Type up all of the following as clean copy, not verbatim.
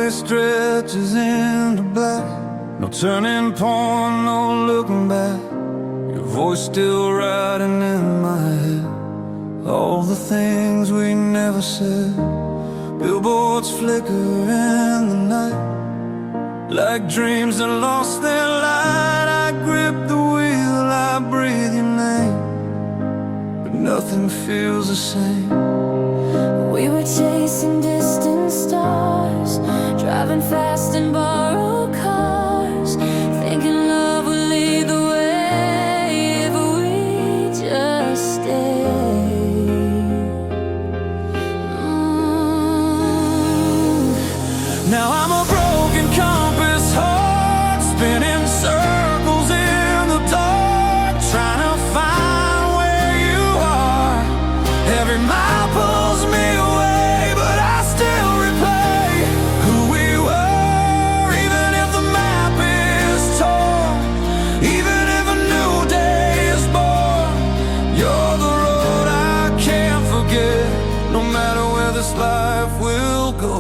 highway stretches into black. No turning point, no looking back. Your voice still riding in my head. All the things we never said. Billboards flicker in the night, like dreams that lost their light. I grip the wheel, I breathe your name, but nothing feels the same. We were chasing distant stars, driving fast in borrowed cars, thinking love would lead the way if we just stayed. Now I'm a broken compass, heart spinning circles in the dark, trying to find where you are. Every mile pulls me away, but I still replay who we were. Even if the map is torn, even if a new day is born, you're the road I can't forget. No matter where this life will go,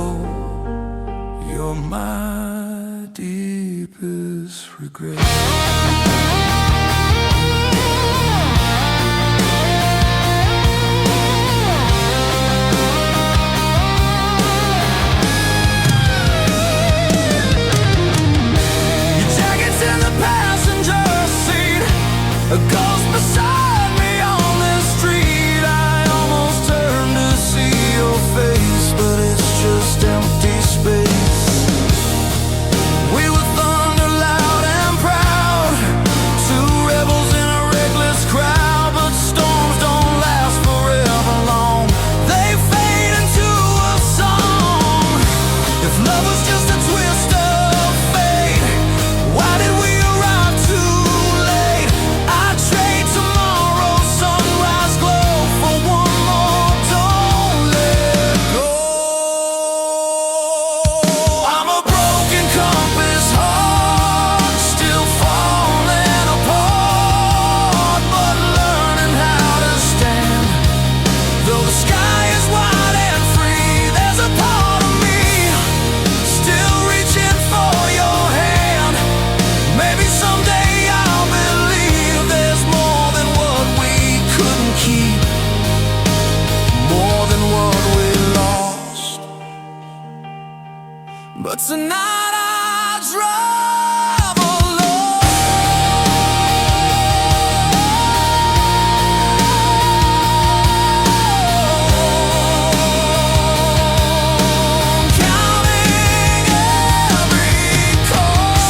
you're my deepest regret. Your jacket's in the passenger seat, a ghost beside me on this street. I almost turned to see your face, but it's just empty space. We were thunder loud and proud, two rebels in a reckless crowd. But storms don't last forever long, they fade into a song. If love was just a twist of fate, why did we arrive too late? I'd trade tomorrow's sunrise glow for one more, don't let go. I'm a broken compass, heart still falling apart, but learning how to stand. Though the sky is wide and free, there's a part of me still reaching for your hand. Maybe someday I'll believe there's more than what we couldn't keep, more than what we lost. But tonight I drive alone, counting every cost.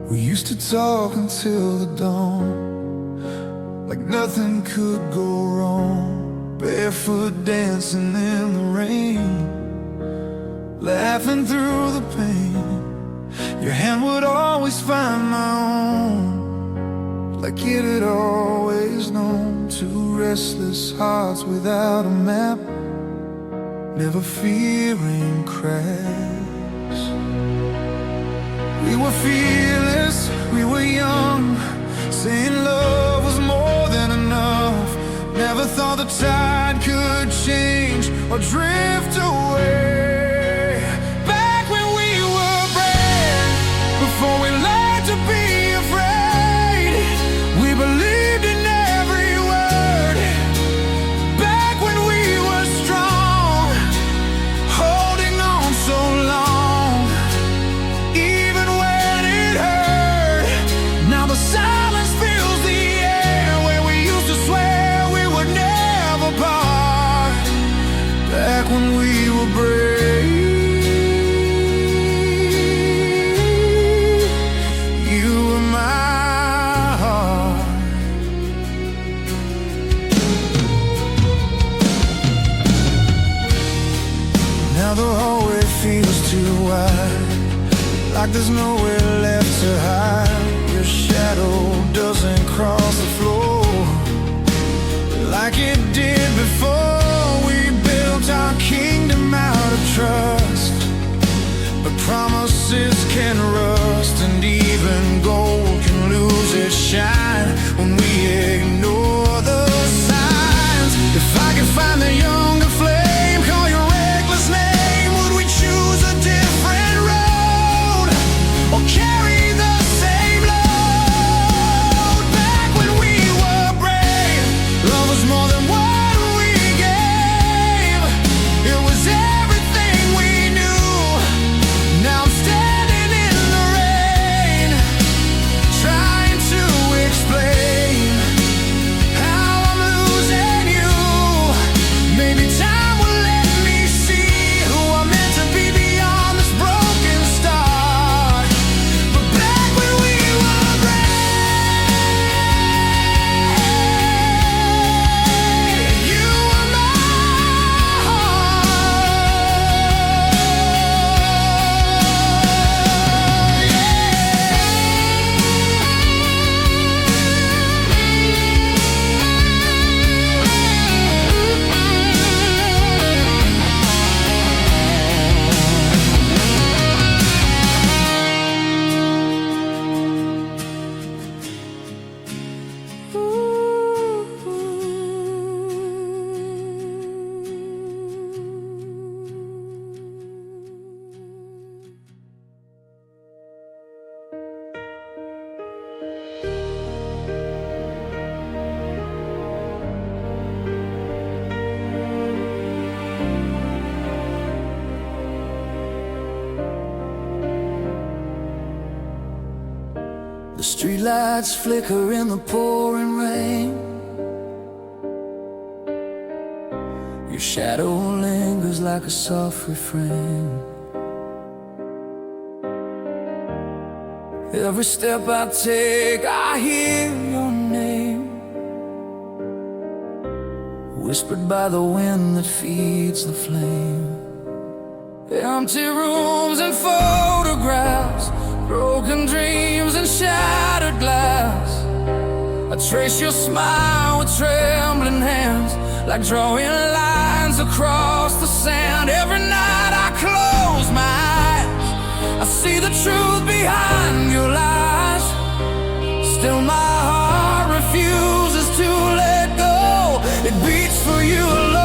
We used to talk until the dawn, like nothing could go wrong. Barefoot dancing in the rain, laughing through the pain. Your hand would always find my own, like it had always known. Two restless hearts without a map, never fearing cracks. We were fearless, we were young, saying love was more than enough. Never thought the tide could change or drift away. Back when we were brave, before we learned to be afraid, we believed in every word. Back when we were strong, holding on so long, even when it hurt. Now the silence fills the air, where we used to swear we would never like there's nowhere left to hide. Your shadow doesn't cross the floor like it did before. We built our kingdom out of trust, but promises can rust, and even gold can lose its shine when we ignore the signs. If I could find the younger flame, call your reckless name, would we choose a different road or carry the same load? Back when we were brave, love was more than what we gave. It was everything we knew. Now I'm standing in the rain, trying to explain how I'm losing you. Maybe time will let me see who I'm meant to be beyond this broken start. But back when we were brave, you were my The streetlights flicker in the pouring rain. Your shadow lingers like a soft refrain. Every step I take, I hear your name, whispered by the wind that feeds the flame. Empty rooms and photographs, broken dreams and shattered glass. I trace your smile with trembling hands, like drawing lines across the sand. Every night I close my eyes, I see the truth behind your lies. Still my heart refuses to let go. It beats for you alone.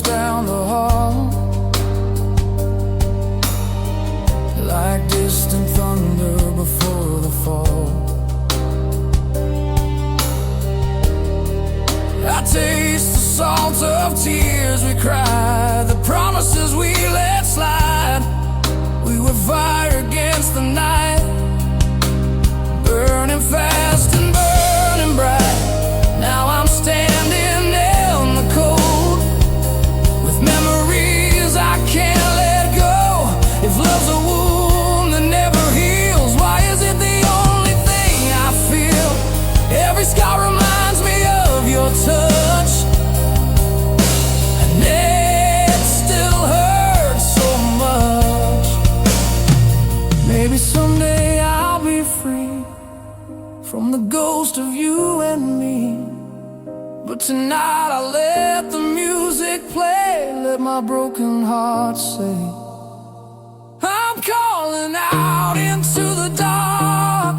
Down the hall like distant thunder before the fall. I taste the salt of tears we cried, the promises we let slide. We were fire against the night, burning fast and burning bright. Now I'm standing in the cold, memories I can't let go. If love's a wound that never heals, why is it the only thing I feel? Every scar reminds me of your touch, and it still hurts so much. Maybe someday I'll be free from the ghost of you and me, but tonight I'll let the music play. Let my broken heart say, I'm calling out into the dark.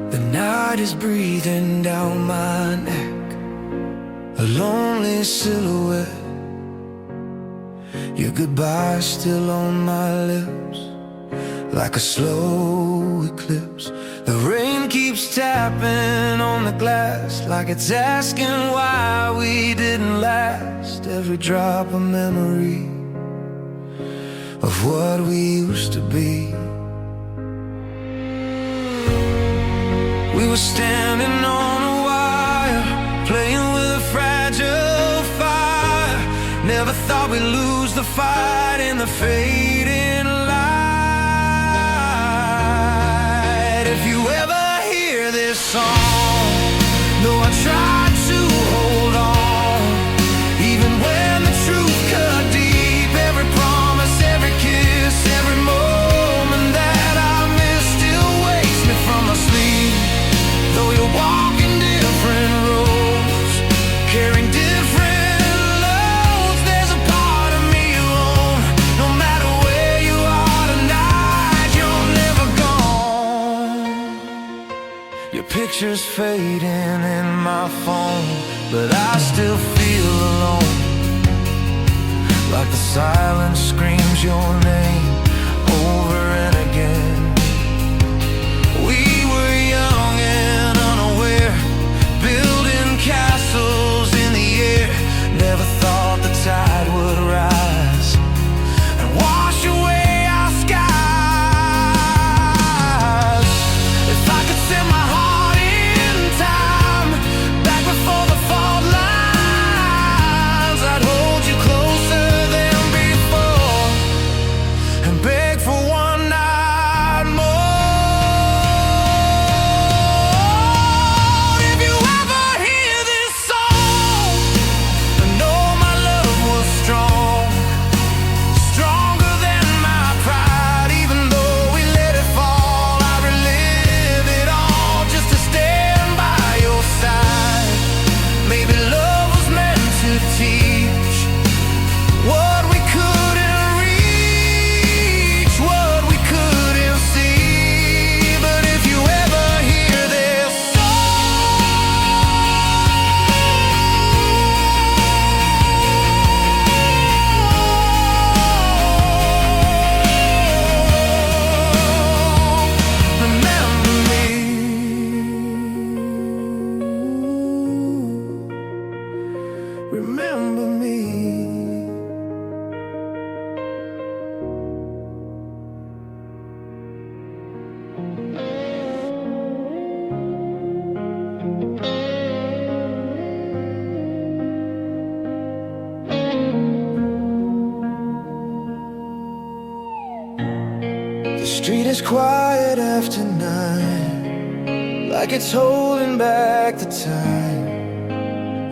The night is breathing down my neck, a lonely silhouette. Your goodbye still on my lips, like a slow eclipse. The rain keeps tapping on the glass, like it's asking why we didn't last. Every drop a memory of what we used to be. We were standing on a wire, playing with a fragile fire. Never thought we'd lose the fight in the fading light. If you ever hear this song, though I tried to hold on, even when the truth cut deep, every promise, every kiss, every moment that I missed still wakes me from my sleep. Though you're walking different roads, carrying different loads, there's a part of me alone. No matter where you are tonight, you're never gone. Your picture's fading in my phone, but I still feel alone, like the silence screams your name over and again. We were young and unaware, building castles in the air. Never thought the tide would rise and wash away our skies. If I could set my heart in time, back before the fault lines, I'd hold you closer than before and beg for one night more. If you ever hear this song, I know my love was strong, stronger than my pride. Even though we let it fall, I relive it all just to stand by your side. Maybe love was meant to teach what we couldn't reach, what we couldn't see. But if you ever hear this song, remember me. Remember me. The street is quiet after 9, like it's holding back the time.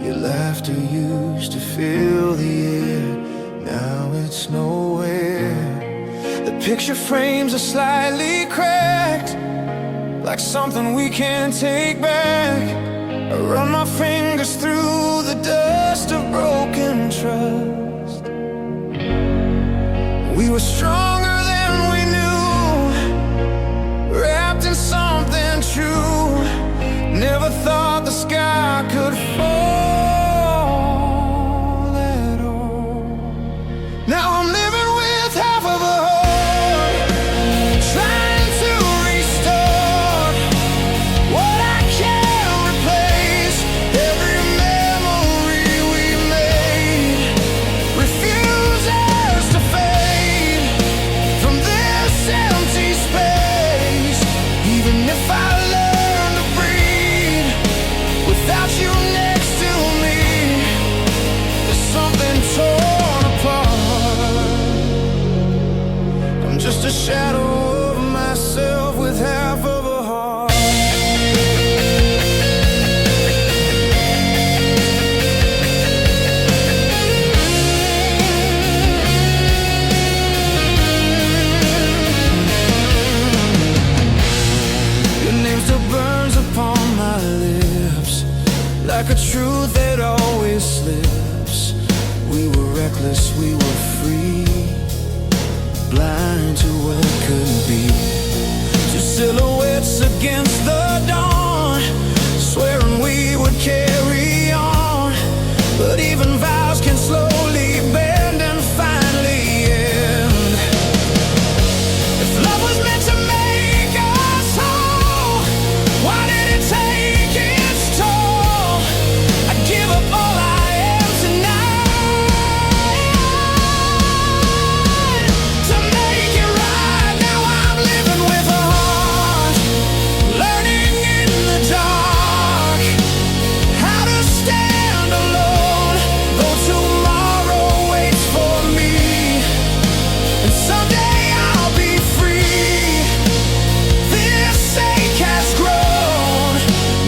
Your laughter used to fill the air, now it's nowhere. The picture frames are slightly cracked, like something we can't take back. I run my fingers through the dust of broken trust. We were stronger than we knew, wrapped in something true. Never thought the sky could fall at all. Now I'm living with half of a heart, trying to restore what I can't replace. Every memory we made refuses to fade from this empty space. Even if I learn to breathe without you next to me, there's something torn apart. I'm just a shadow of myself with half of a heart. Your name still burns upon my lips, like a truth that always slips. We were reckless, we were free, blind to what could be. Two silhouettes against the dawn, swearing we would carry on. But even vows can slowly bend and finally end. If love was meant to make us whole, why did it take its toll? I'd give up all I am tonight to make it right. Now I'm living with a heart, learning in the dark how to stand alone, though tomorrow waits for me. And someday I'll be free. This ache has grown.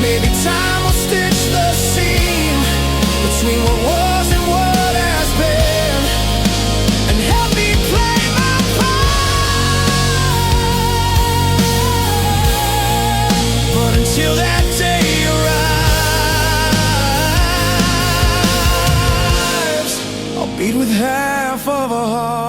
Maybe time will stitch the seam between what was and what has been, and help me play my part. But until that day arrives, I'll beat with half of a heart.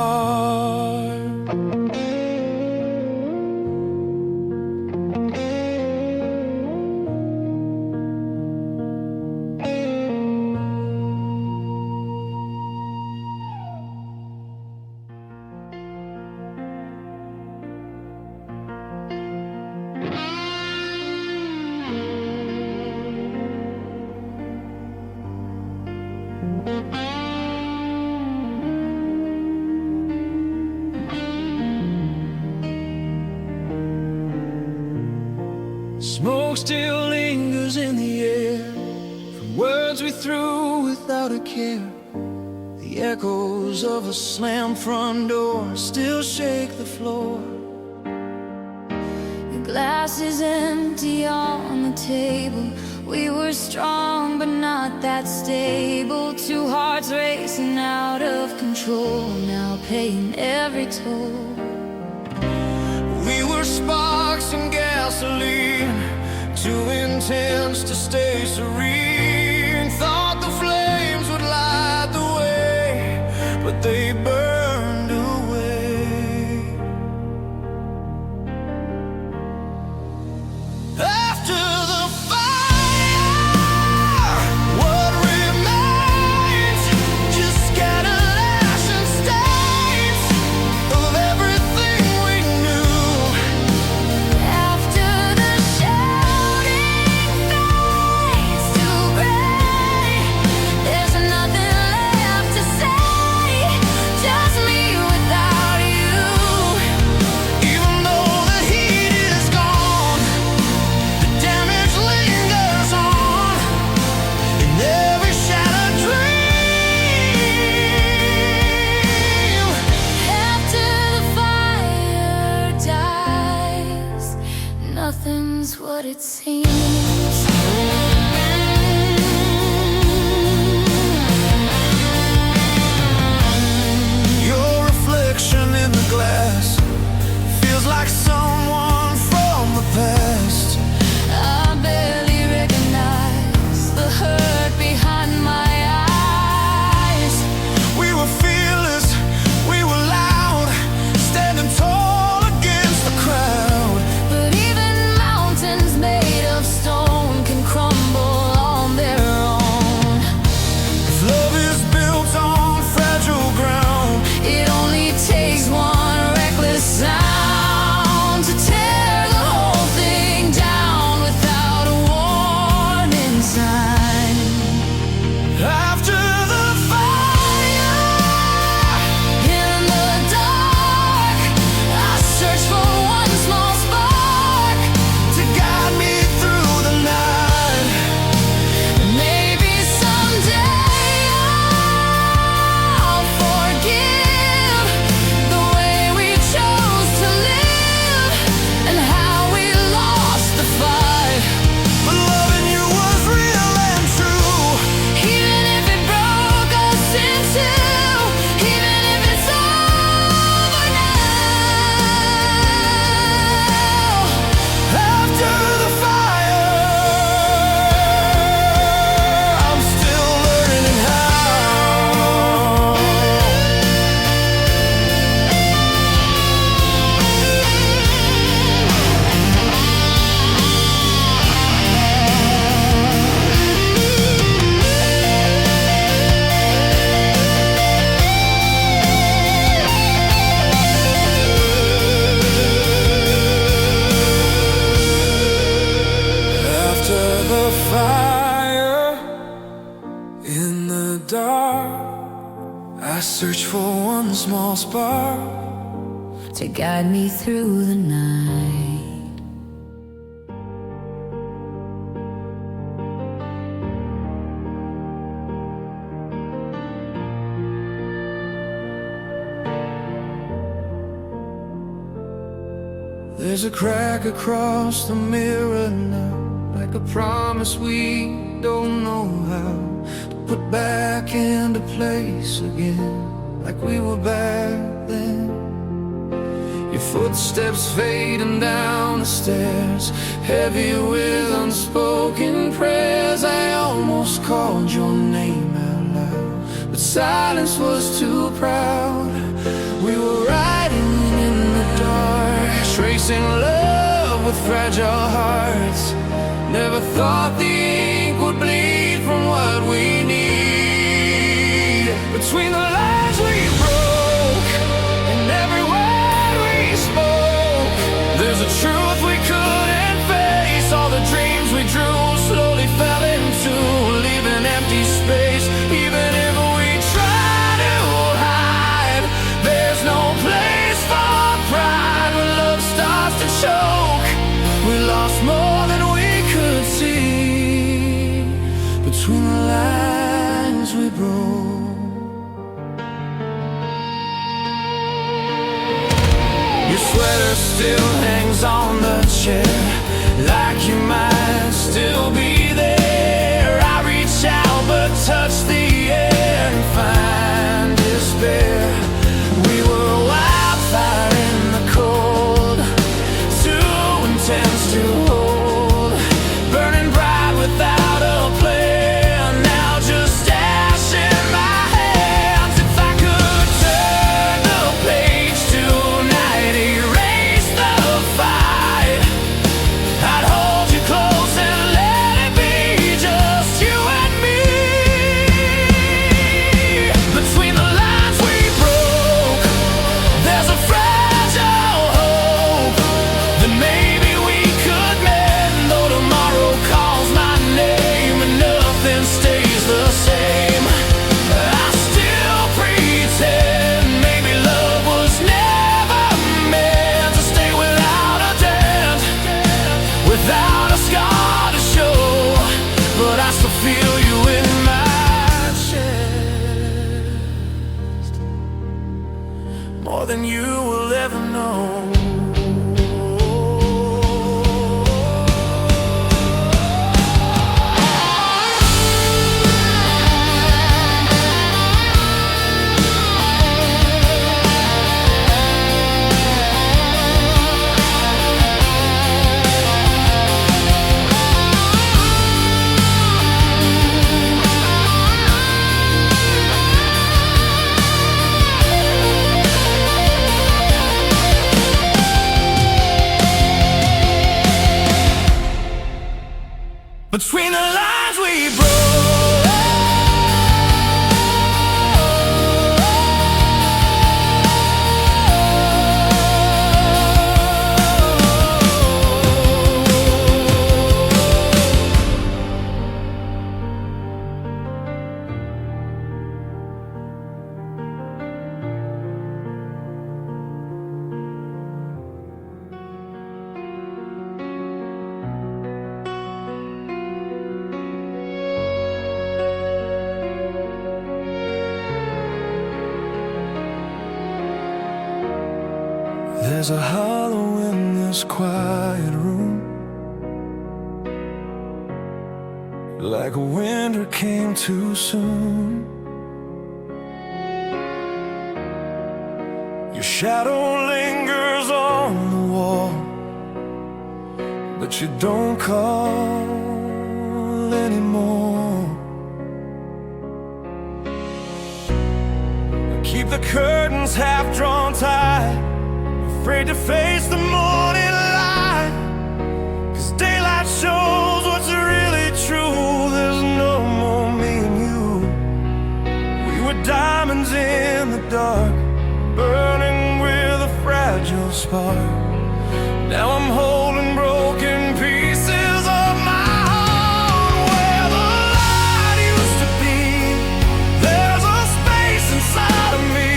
Smoke still lingers in the air from words we threw without a care. The echoes of a slammed front door still shake the floor. The glass is empty on the table. We were strong but not that stable. Two hearts racing out of control, now paying every toll. We were sparks and gasoline, too intense to stay serene. Thought the flames would light the way, but they burned away. After the fire, what remains? Just scattered ash and stains of everything we knew. After the shouting fades to gray, there's nothing left to say. Just me without you. Even though the heat is gone, the damage lingers on in every shattered dream. After the fire dies, nothing's what it seems. Your reflection in the glass feels like someone from the past. I barely recognize the hurt behind my eyes. We were fearless, we were loud, standing tall against the crowd. But even mountains made of stone can small spark to guide me through the night. There's a crack across the mirror now, like a promise we don't know how to put back into place again, like we were back then. Your footsteps fading down the stairs, heavy with unspoken prayers. I almost called your name out loud, but silence was too proud. We were riding in the dark, tracing love with fragile hearts. Never thought the ink would bleed from what we need. Between the lines we broke and every word we spoke, there's a truth we couldn't face. All the dreams we drew slowly fell into leaving empty space. Even if we try to hide, there's no place for pride. When love starts to choke, we lost more than we could see. Between the lines we broke. Your sweater still hangs on the chair, like you might still be there. I reach out but touch the air and find despair. We were wildfire in the cold, too intense to hold, burning bright without a plan. Now just ash in my hands. If I could turn the page tonight, erase the fight, I'd hold you close and let it be just you and me. Between the lines we broke, there's a fragile hope that maybe we could mend. Though tomorrow calls my name and nothing stays the same, I still pretend maybe love was never meant to stay without a dent, without a scar to show. But I still feel you in my chest, more than you will ever know. Between the lines we broke. There's a hollow in this quiet room, like winter came too soon. Your shadow lingers on the wall, but you don't call anymore. Keep the curtains half drawn tight, afraid to face the morning light, 'cause daylight shows what's really true. There's no more me and you. We were diamonds in the dark, burning with a fragile spark. Now I'm holding broken pieces of my heart. Where the light used to be, there's a space inside of me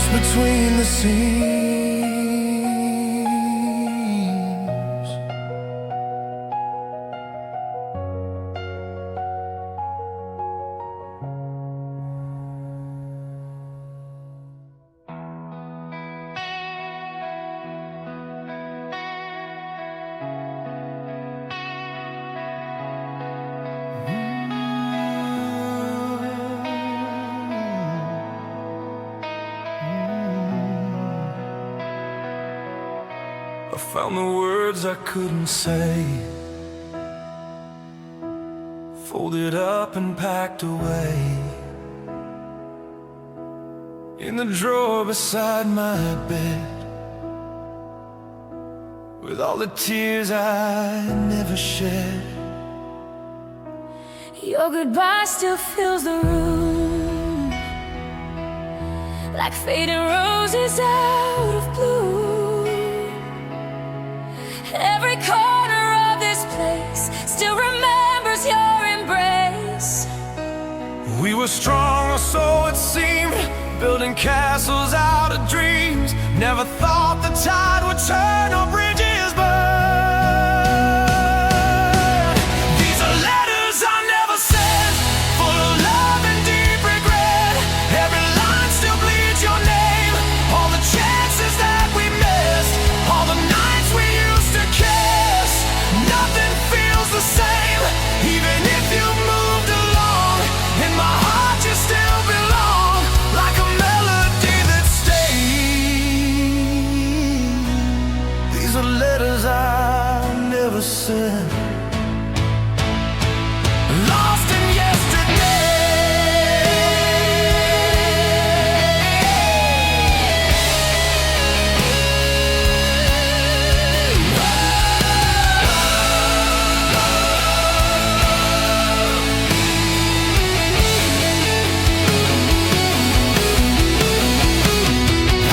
space between the seams. I found the words I couldn't say, folded up and packed away in the drawer beside my bed, with all the tears I never shed. Your goodbye still fills the room, like fading roses out of bloom. Every corner of this place still remembers your embrace. We were strong, or so it seemed, building castles out of dreams. Never thought the tide would turn or bridges burn. These are letters I never sent, full of love and deep regret. Every line still bleeds your name, all the chances that we missed, all the nights we used to kiss. Nothing feels the same, even if you moved along. In my heart you still belong, like a melody that stays. These are letters I never sent, lost in yesterday.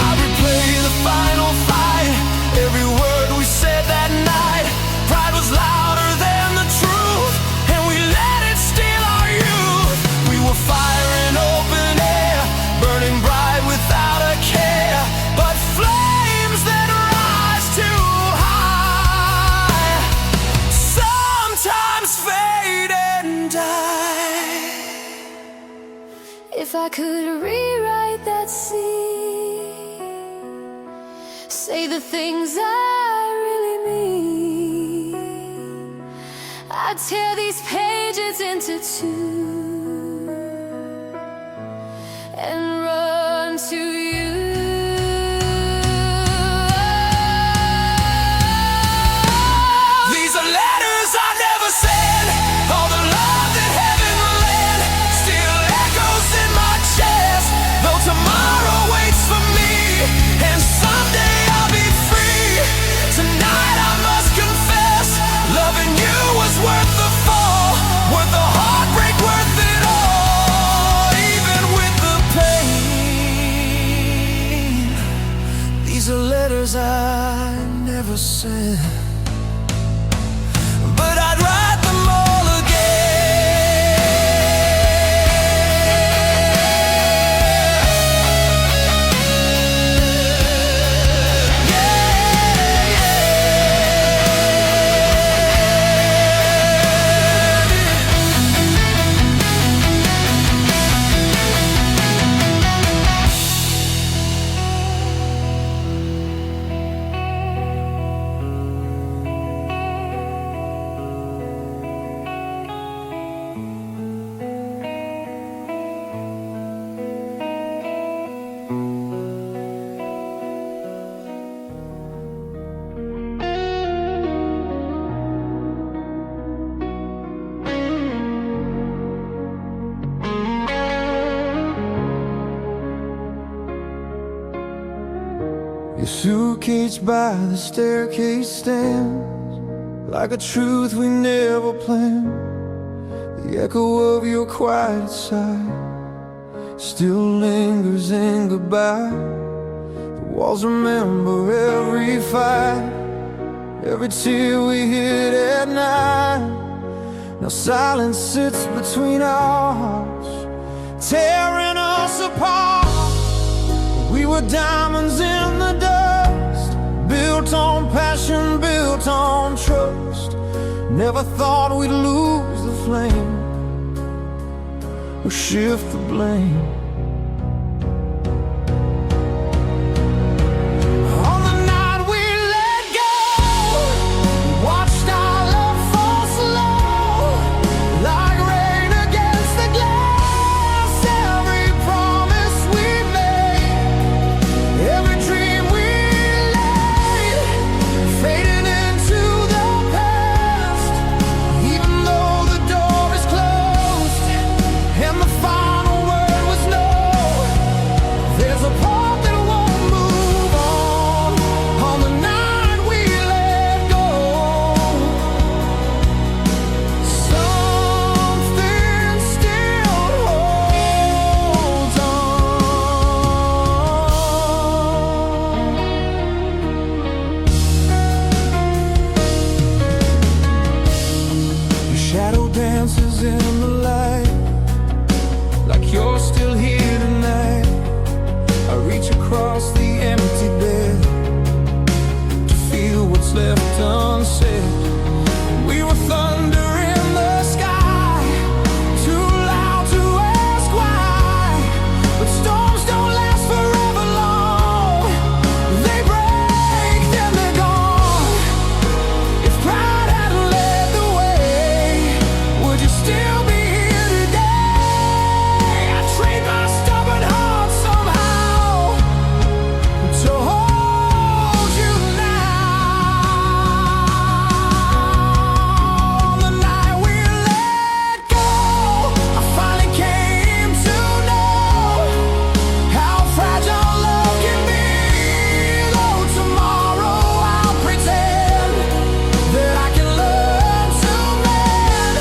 I replay the final fight, every word we said that night. Pride was louder than the truth, and we let it steal our youth. We were fire in open air, burning bright without a care, but flames that rise too high sometimes fade and die. If I could rewrite that scene, say the things I really mean, I'd tear these pages into two and run to you. These are letters I never sent, all the love that heaven lent still echoes in my chest. Though tomorrow waits for me, and someday I'll be free, tonight I must confess, loving you was worth the fall, worth the heartbreak, worth it all, even with the pain. These are letters I never sent, but I'd write them all again. Yeah, Your suitcase by the staircase stands like a truth we never planned. The echo of your quiet sigh still lingers in goodbye. The walls remember every fight, every tear we hid at night. Now silence sits between our hearts, tearing us apart. We were diamonds in the dust, built on passion, built on trust. Never thought we'd lose the flame or shift the blame. On the night we let go, watched our love fall slow, like rain against the glass. Every promise we made, every dream we laid, fading into the past. Even though the door is closed and the final word was no, there's a part that won't move on the night we let go. Something still holds on. Your shadow dances in the light, like you're still here tonight. I reach across the empty bed to feel what's left unsaid. We were thunder in the sky, too loud to ask why. But storms don't last forever long. They break, then they're gone. If pride hadn't led the way, would you still be here today? I trained my stubborn heart somehow to hold you now. On the night we let go, I finally came to know how fragile love can be. Though tomorrow I'll pretend that I can learn to mend.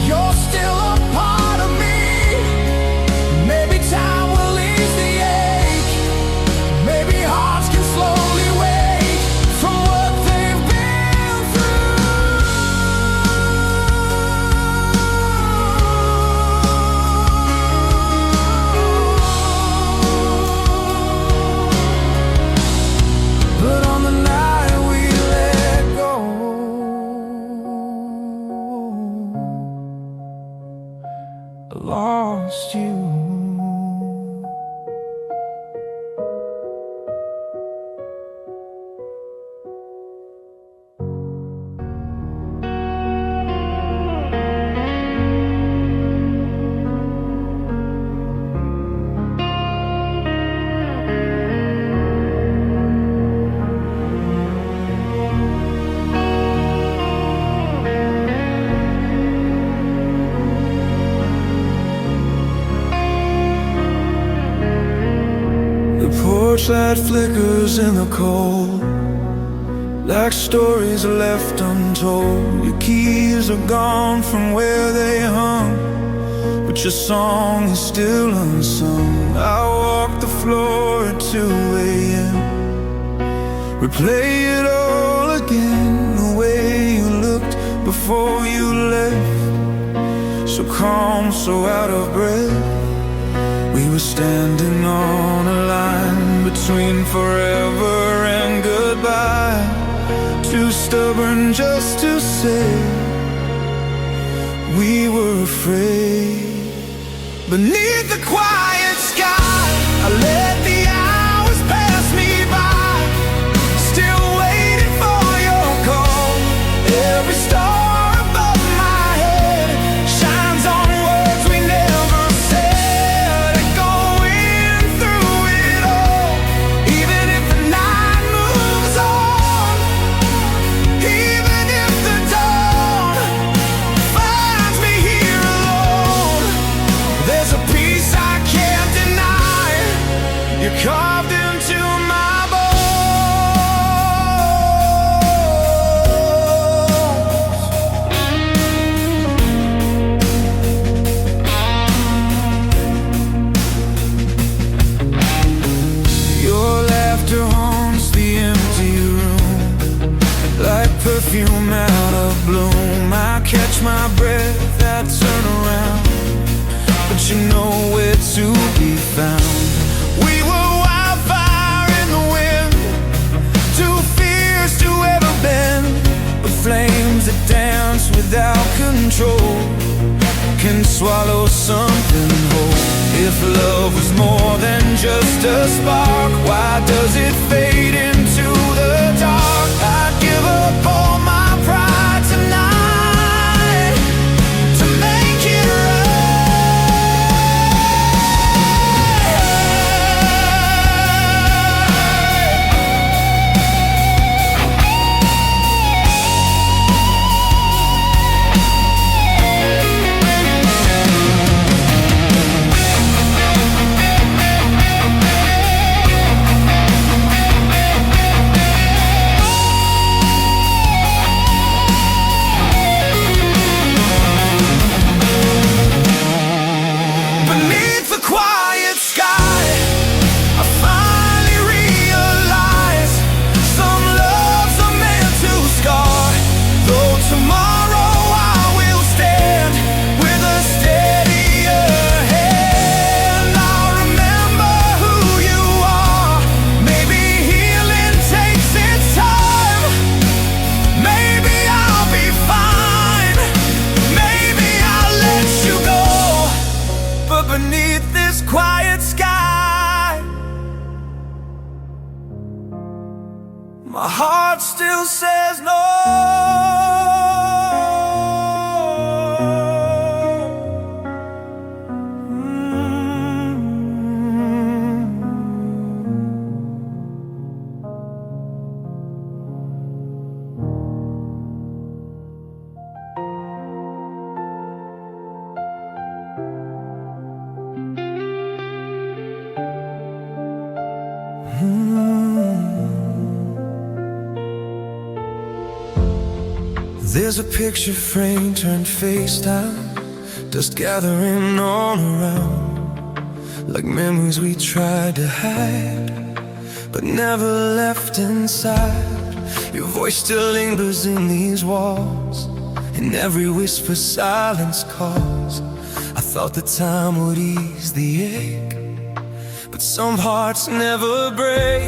You're still a part of me. Maybe time will ease the ache. Maybe hearts can slowly wake from what they've been through. But on the night we let go, I lost you. The porch light flickers in the cold, like stories left untold. Your keys are gone from where they hung, but your song is still unsung. I walk the floor at 2 a.m., replay it all again. The way you looked before you left, so calm, so out of breath. We were standing on a line between forever and goodbye, too stubborn just to say we were afraid. Beneath the quiet sky, I let the hours pass me by, still waiting for your call. Every star above my head shines on words we never said, echoing through it all. Even if the night moves on, even if the dawn finds me here alone, there's a peace I can't deny. You're carved into my bones. Your laughter haunts the empty room, like perfume out of bloom. I catch my breath, I turn around, but you know where to be found. We were wildfire swallow something whole. If love was more than just a spark, why does it fade into the dark? I'd give up all my pride tonight to make it beneath this quiet sky, my heart still says no. There's a picture frame turned face down, dust gathering all around, like memories we tried to hide, but never left inside. Your voice still lingers in these walls, and every whisper silence calls. I thought the time would ease the ache, but some hearts never break.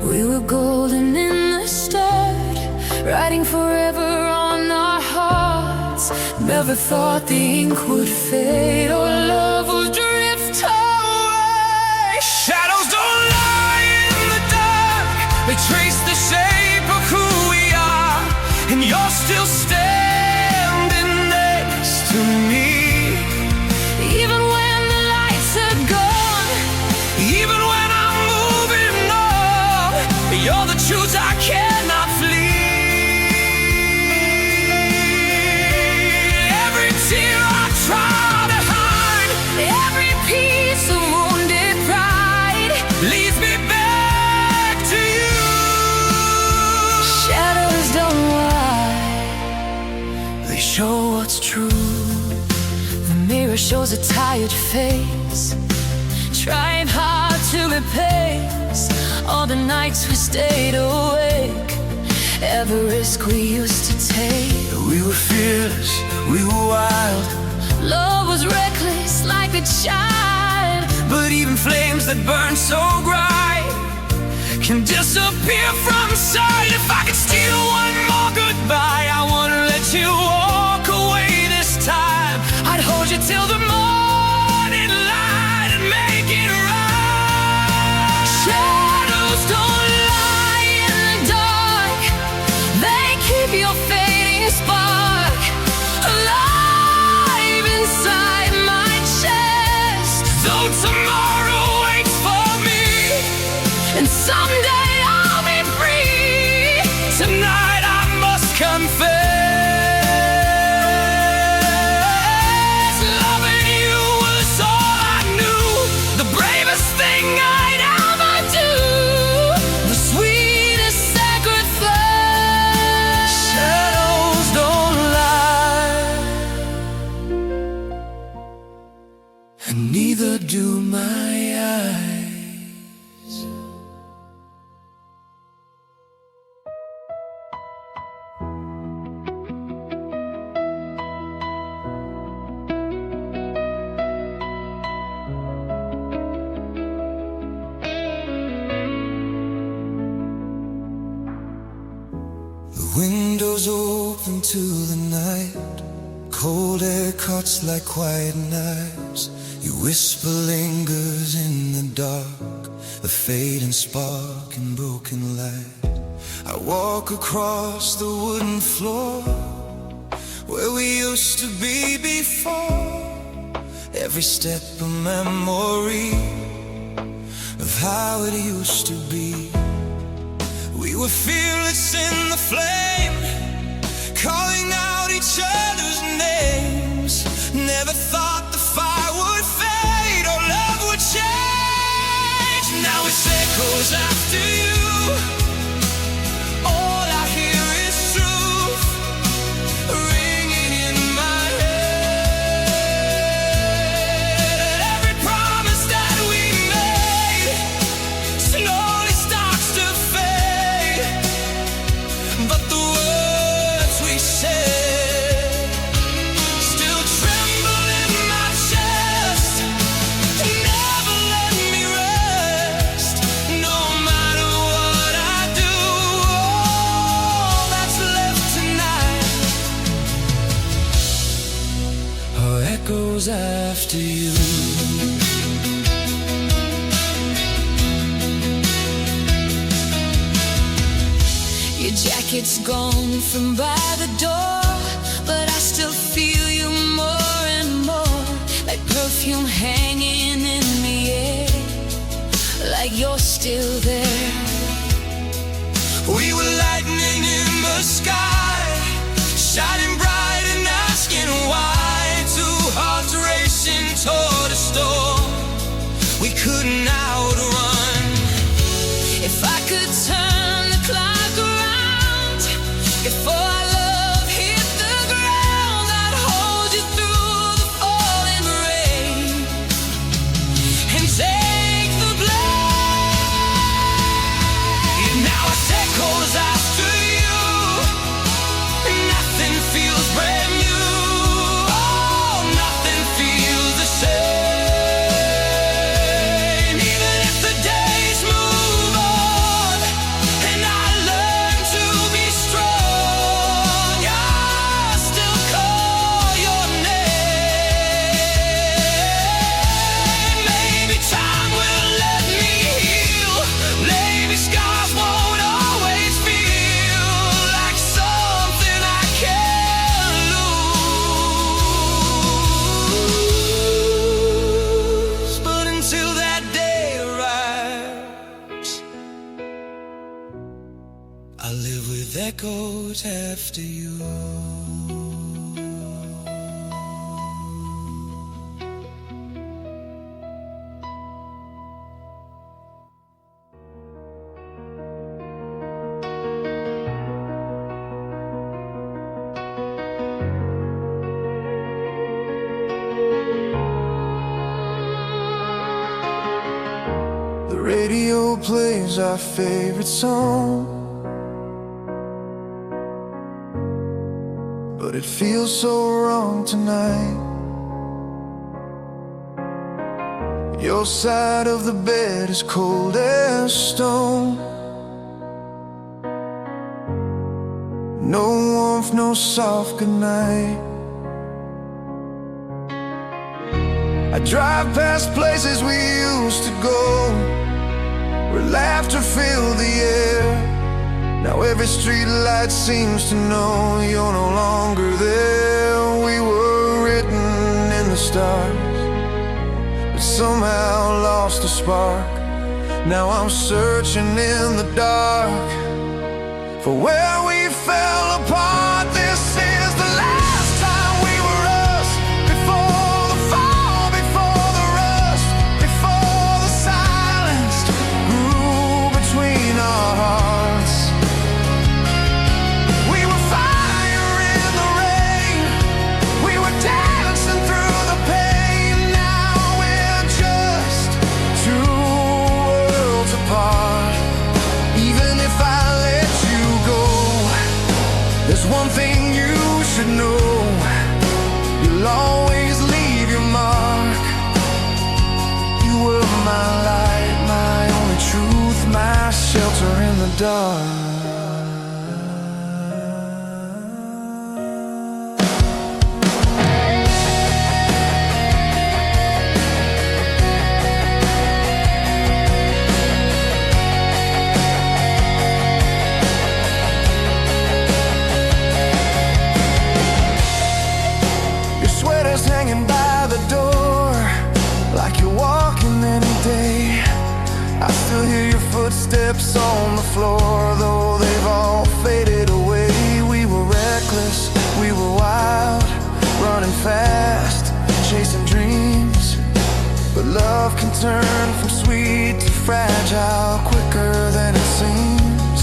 We were golden in the start, writing forever on our hearts. Never thought the ink would fade or love would drift away. Shadows don't lie in the dark, they trace the shape of who we are, and you're still standing next to me. Even when the lights are gone, even when I'm moving on, you're the truth I cannot flee. Every tear I try to hide, every piece of wounded pride leads me back to you. Shadows don't lie, They show what's true. the mirror shows a tired face, trying hard to replace all the nights we stayed awake, every risk we used to take. We were fearless, we were wild, Love was reckless like a child, but even flames that burn so bright can disappear from sight. If I could steal one more goodbye, I wanna let you walk away this time. I'd hold you till the morning light and make it right. shadows don't lie in the dark, they keep your fading spark alive inside my chest. Though tomorrow waits for me, And someday I'll be free. tonight I must confess, loving you was all I knew, the bravest thing I'd ever do, The sweetest sacrifice. shadows don't lie, and neither do my eyes. The windows open to the night, cold air cuts like quiet knives. Your whisper lingers in the dark, a fading spark in broken light. I walk across the wooden floor where we used to be before. Every step a memory of how it used to be. We were fearless in the flame, calling out each other's names. Never thought the fire would fade or love would change. Now it's echoes after you. All I hear is truth ringing in my head. Every promise that we made slowly starts to fade, but the words we said still tremble in my chest. Never let me rest, no matter what I do. All that's left tonight are echoes after you. Your jacket's gone from by the door, but I still feel you more and more, like perfume hanging in the air, like you're still there. We were lightning in the sky, shining bright and asking why. Two hearts racing toward a storm we couldn't outrun. If I could turn the clock around before our love hit the ground, I'd hold you through the falling rain and take the blame. Now it's echoes after you, nothing feels brand new. Oh, nothing feels the same. Even if the days move on and I learn to be strong, I still call your name. Maybe time will let me heal. Maybe scars won't always feel like something I can't lose. But until that day arrives, I live with echoes after you. The radio plays our favorite song, but it feels so wrong tonight. Your side of the bed is cold as stone. No warmth, no soft goodnight. I drive past places we used to go, where laughter filled the air. Now every street light seems to know you're no longer there. We were written in the stars, but somehow lost a spark. Now I'm searching in the dark for where we fell apart. This is the last time we were us, before the fall, before the rust, before the silence grew between our hearts. We were fire in the rain, we were dancing through the pain. Now we're just two worlds apart. Even if I let you go, there's one thing you should know: you'll always leave your mark. You were my light, my only truth, my shelter in the dark. floor, though they've all faded away. We were reckless, we were wild, running fast, chasing dreams. But love can turn from sweet to fragile quicker than it seems.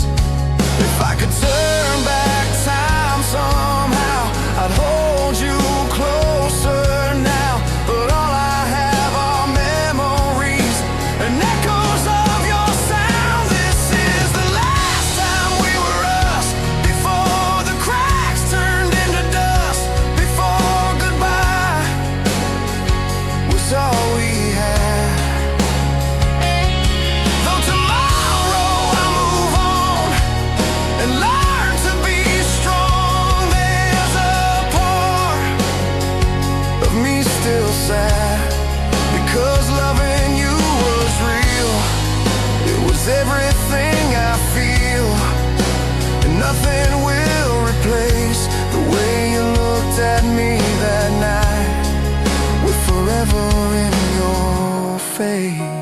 If I could turn back time somehow, I'd hold you closer now. But all I have are memories and echoes of your sound. This is the last time we were us, before the cracks turned into dust, before goodbye was all we had. Though tomorrow I'll move on and learn to be strong, there's a part of me still sad, because loving you was real. It was everything I feel, and nothing will replace the way you looked at me that night, with forever in your face.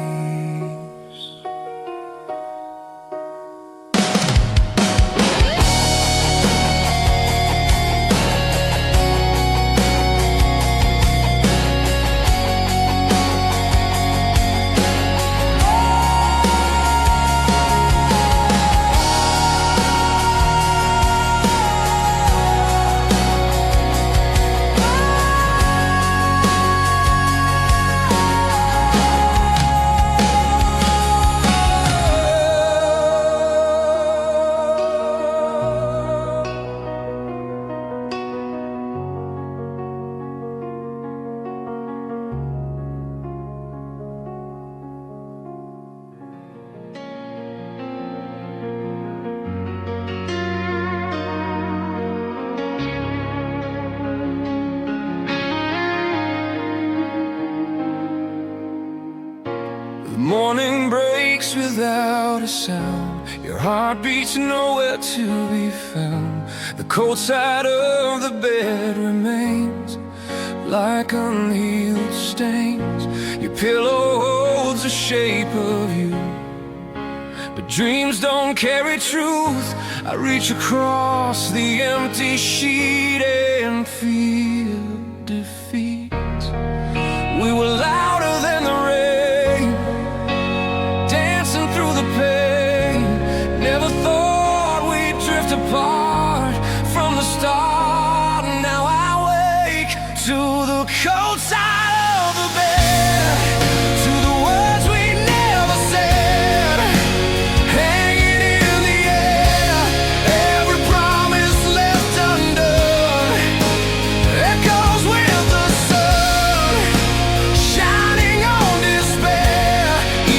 The morning breaks without a sound. Your heart beats nowhere to be found. The cold side of the bed remains like unhealed stains. Your pillow holds the shape of you, but dreams don't carry truth. I reach across the empty sheet and feel defeat. We were louder than the rain, dancing through the pain. Never thought we'd drift apart from the start. Now I wake to the cold side of the bed, to the words we never said, hanging in the air. Every promise left undone echoes with the sun, shining on despair.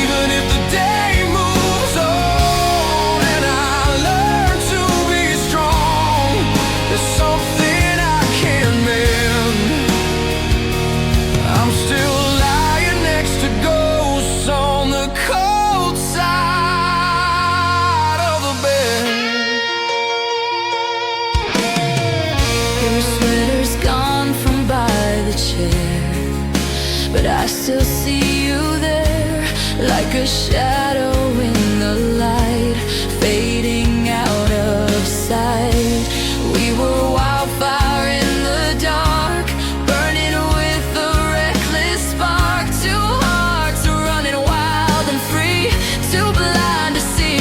Even if the day moves on and I learn to be strong, there's something I can't mend. I'm still lying next to ghosts on the cold side of the bed. Your sweater's gone from by the chair, but I still see you there, like a shadow in the light, fading out of sight. We were wildfire in the dark, burning with a reckless spark. Two hearts running wild and free, too blind to see.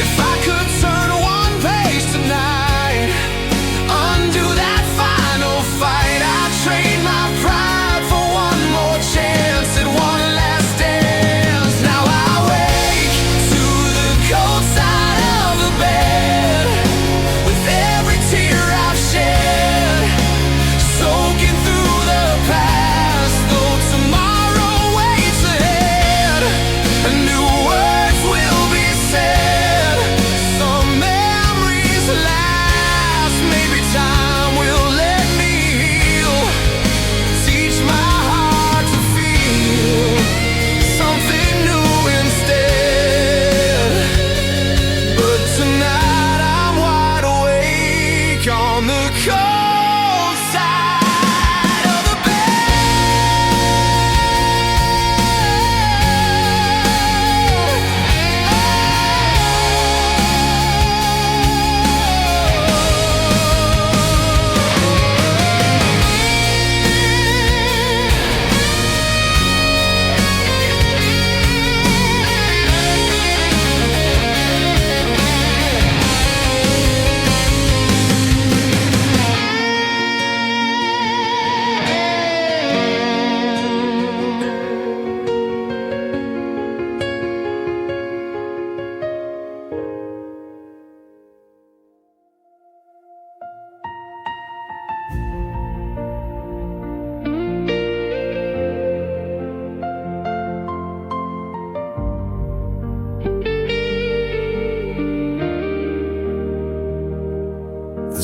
If I could turn one page tonight, undo that final fight, I'd trade my pride for one more chance at one last dance.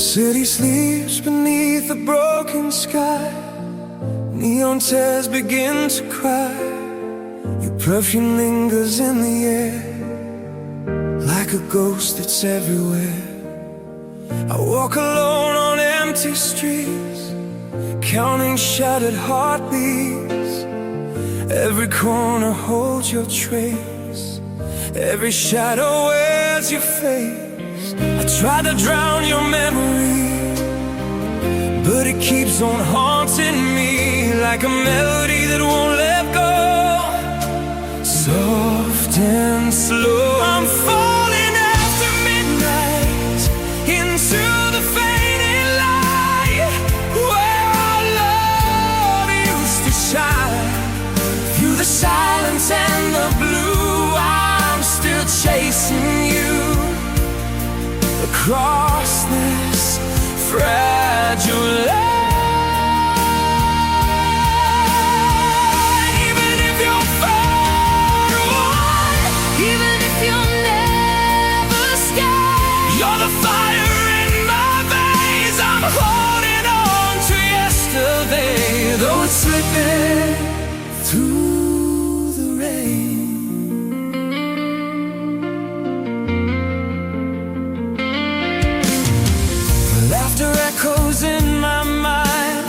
city sleeps beneath a broken sky. Neon tears begin to cry. Your perfume lingers in the air, like a ghost that's everywhere. I walk alone on empty streets, counting shattered heartbeats. Every corner holds your trace, every shadow wears your face. I try to drown your memory, but it keeps on haunting me like a melody that won't let go. Soft and slow, I'm falling after midnight into the fading light, where our love used to shine. Through the silence and the blue, I'm still chasing you across this fragile line. Even if you're far away, Even if you'll never escape, you're the fire in my veins. I'm holding on to yesterday, though it's slipping through the rain. Laughter echoes in my mind,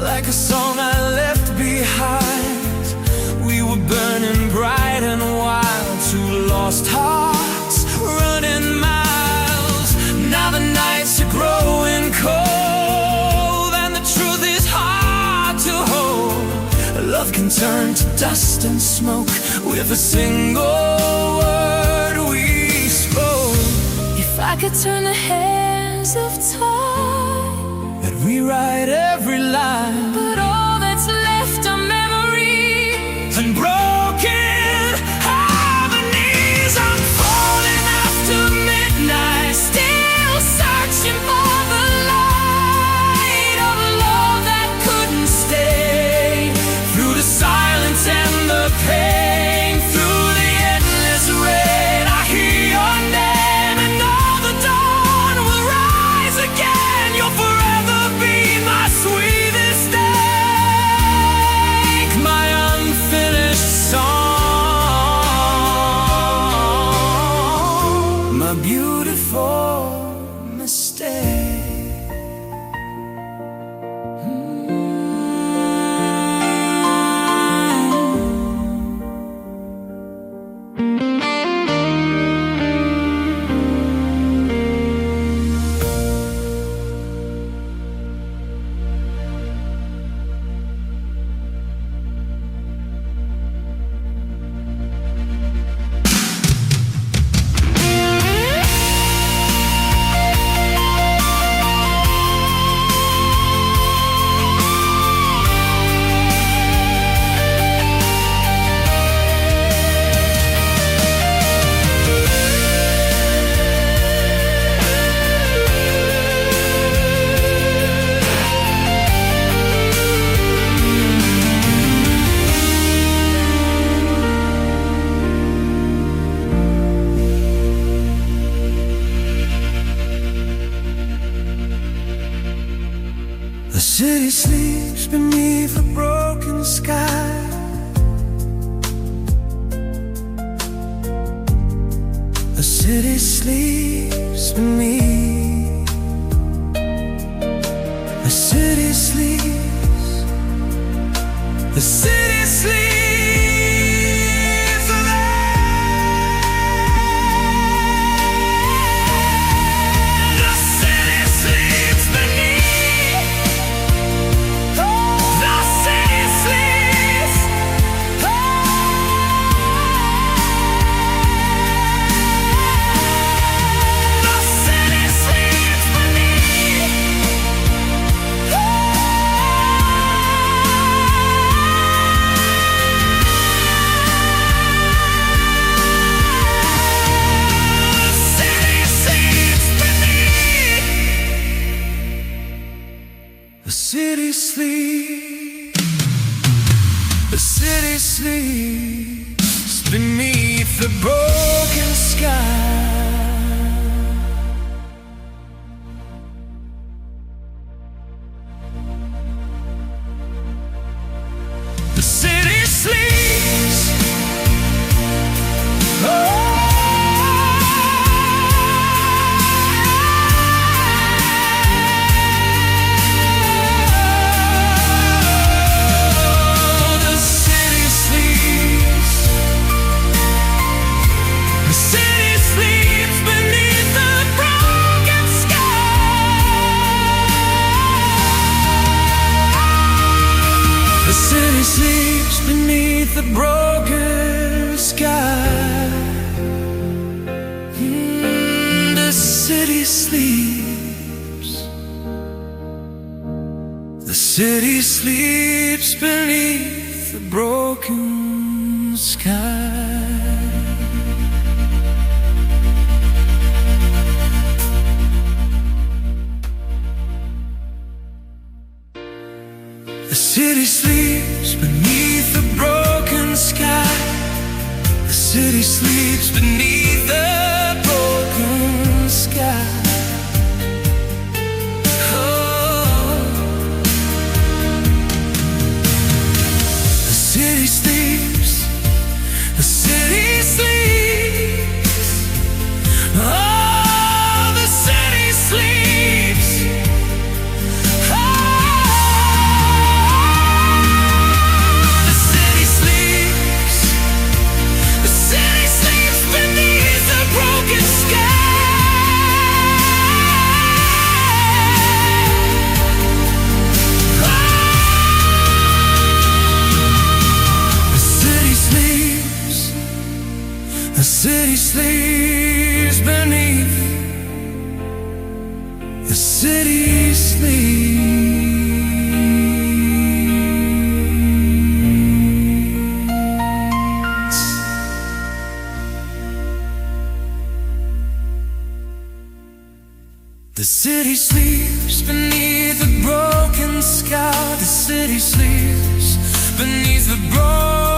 like a song I left behind. We were burning bright and wild, two lost hearts running miles. Now the nights are growing cold, and the truth is hard to hold. Love can turn to dust and smoke with a single word we spoke. if I could turn the hands of time, I'd rewrite every line, but all that's left are memories. and broken harmonies. I'm falling after midnight, Still searching for the light of love that couldn't stay through the silence and the pain, through the endless rain. I hear your name, and all the dawn will rise again. You'll forever be my sweetest ache, my unfinished song, my beautiful mistake. The city sleeps beneath a broken sky. The city sleeps beneath. The city sleeps. The city sleeps. The city sleeps beneath. The city sleeps. The city sleeps The city sleeps. The city sleeps beneath the broken sky. broken sky. The city sleeps. The city sleeps beneath the broken sky. The city sleeps beneath the broken sky. The city sleeps beneath the broken sky. Oh. The city sleeps. The city sleeps. Oh, the city sleeps. The city sleeps beneath. The city sleeps. The city sleeps beneath the broken sky. The city sleeps beneath the broken